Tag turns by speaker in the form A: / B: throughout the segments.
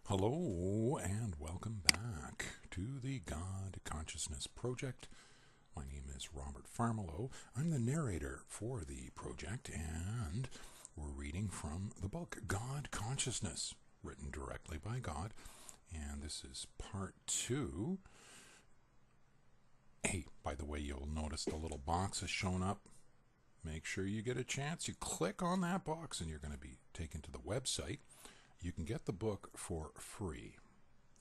A: Hello and welcome back to the God Consciousness Project. My name is Robert Farmelo. I'm the narrator for the project, and we're reading from the book God Consciousness, written directly by God. And this is part 2. Hey, by the way, you'll notice the little box has shown up. Make sure you get a chance. You click on that box and you're going to be taken to the website. You can get the book for free.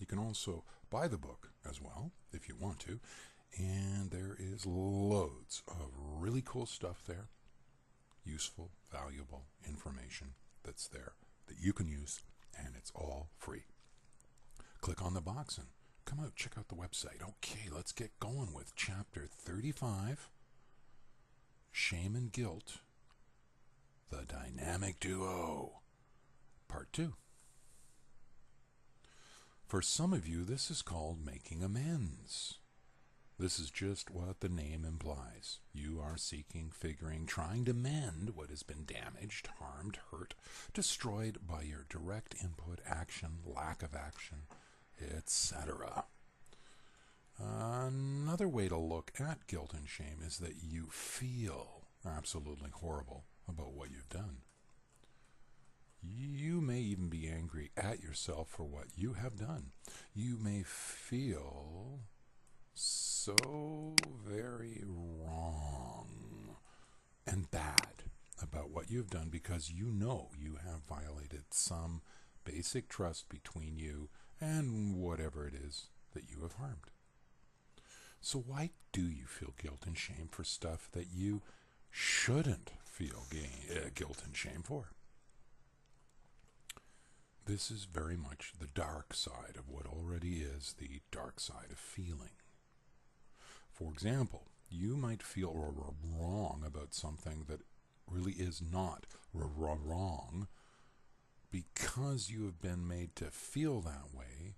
A: You can also buy the book as well if you want to. And there is loads of really cool stuff there. Useful, valuable information that's there that you can use, and it's all free. Click on the box and come out, check out the website. Okay, let's get going with chapter 35, Shame and Guilt, the Dynamic Duo, part 2. For some of you, this is called making amends. This is just what the name implies. You are seeking, figuring, trying to mend what has been damaged, harmed, hurt, destroyed by your direct input, action, lack of action, etc. Another way to look at guilt and shame is that you feel absolutely horrible about what you've done. You may even be angry at yourself for what you have done. You may feel so very wrong and bad about what you've done because you know you have violated some basic trust between you and whatever it is that you have harmed. So why do you feel guilt and shame for stuff that you shouldn't feel guilt and shame for? This is very much the dark side of what already is the dark side of feeling. For example, you might feel wrong about something that really is not wrong because you have been made to feel that way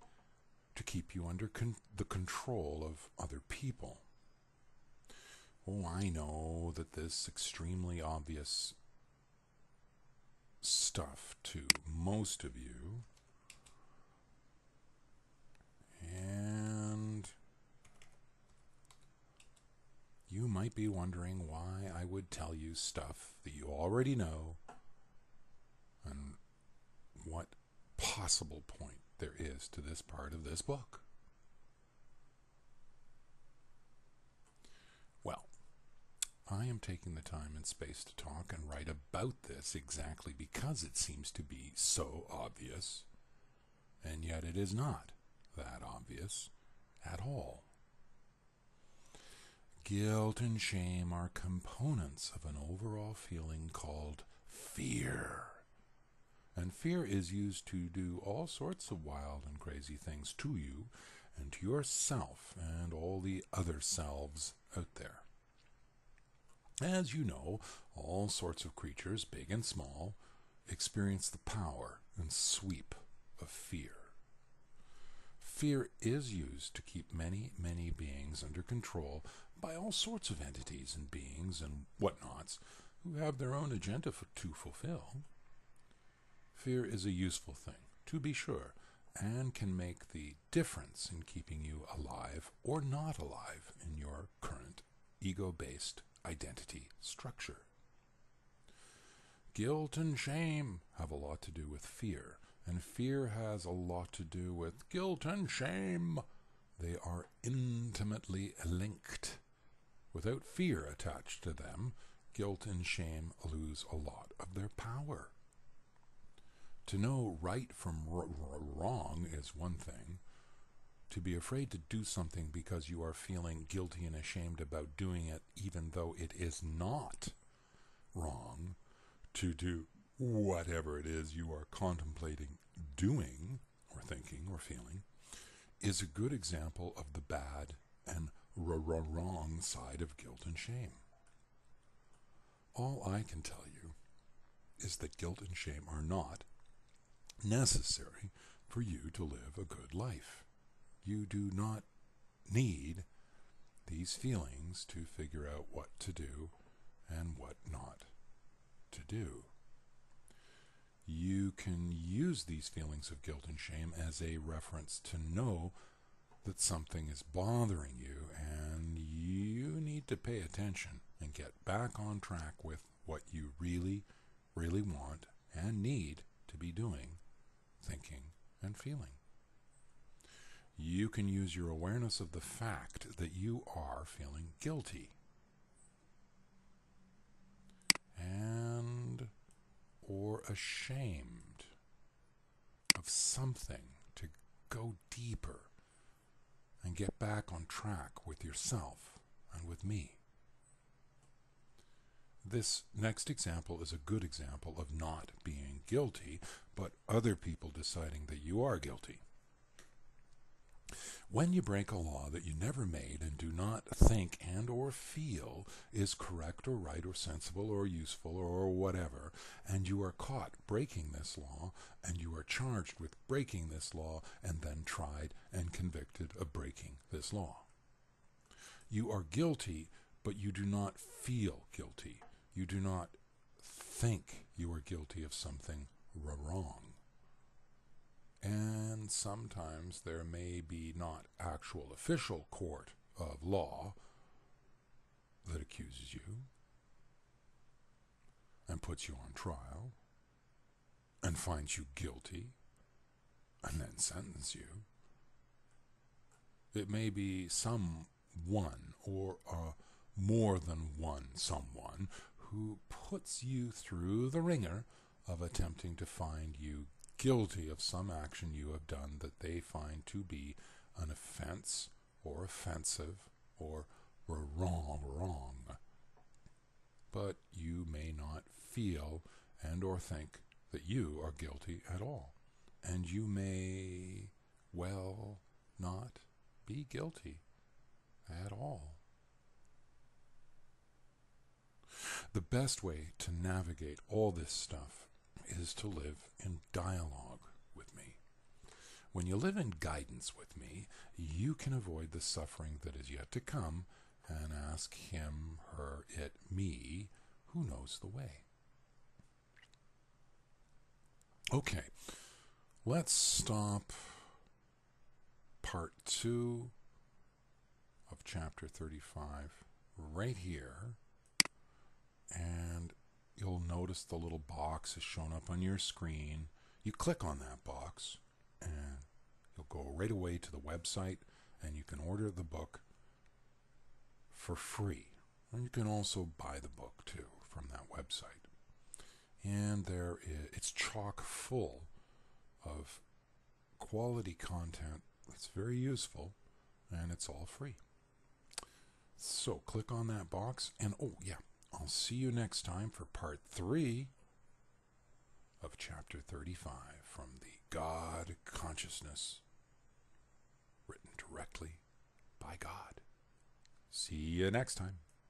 A: to keep you under the control of other people. Oh, I know that this extremely obvious stuff to most of you, and you might be wondering why I would tell you stuff that you already know and what possible point there is to this part of this book. Well, I am taking the time and space to talk and write about this exactly because it seems to be so obvious, and yet it is not that obvious at all. Guilt and shame are components of an overall feeling called fear. And fear is used to do all sorts of wild and crazy things to you and to yourself and all the other selves out there. As you know, all sorts of creatures, big and small, experience the power and sweep of fear. Fear is used to keep many, many beings under control by all sorts of entities and beings and whatnots who have their own agenda to fulfill. Fear is a useful thing, to be sure, and can make the difference in keeping you alive or not alive in your current ego-based identity structure. Guilt and shame have a lot to do with fear, and fear has a lot to do with guilt and shame. They are intimately linked. Without fear attached to them, guilt and shame lose a lot of their power. To know right from wrong is one thing. To be afraid to do something because you are feeling guilty and ashamed about doing it even though it is not wrong, to do whatever it is you are contemplating doing or thinking or feeling, is a good example of the bad and wrong side of guilt and shame. All I can tell you is that guilt and shame are not necessary for you to live a good life. You do not need these feelings to figure out what to do and what not to do. You can use these feelings of guilt and shame as a reference to know that something is bothering you and you need to pay attention and get back on track with what you really, really want and need to be doing, thinking, and feeling. You can use your awareness of the fact that you are feeling guilty and or ashamed of something to go deeper and get back on track with yourself and with me. This next example is a good example of not being guilty, but other people deciding that you are guilty. When you break a law that you never made and do not think and or feel is correct or right or sensible or useful or whatever, and you are caught breaking this law, and you are charged with breaking this law and then tried and convicted of breaking this law. You are guilty, but you do not feel guilty. You do not think you are guilty of something wrong. And sometimes there may be not actual official court of law that accuses you and puts you on trial and finds you guilty and then sentences you. It may be someone or more than one someone who puts you through the ringer of attempting to find you guilty of some action you have done that they find to be an offense or offensive or wrong. But you may not feel and or think that you are guilty at all. And you may well not be guilty at all. The best way to navigate all this stuff is to live in dialogue with me. When you live in guidance with me, you can avoid the suffering that is yet to come and ask him, her, it, me, who knows the way. Okay, let's stop part 2 of chapter 35 right here, and you'll notice the little box is shown up on your screen. You click on that box and you'll go right away to the website, and you can order the book for free. And you can also buy the book too from that website. And it's chock full of quality content that's very useful, and it's all free. So click on that box, and I'll see you next time for part 3 of chapter 35 from the God Consciousness, written directly by God. See you next time.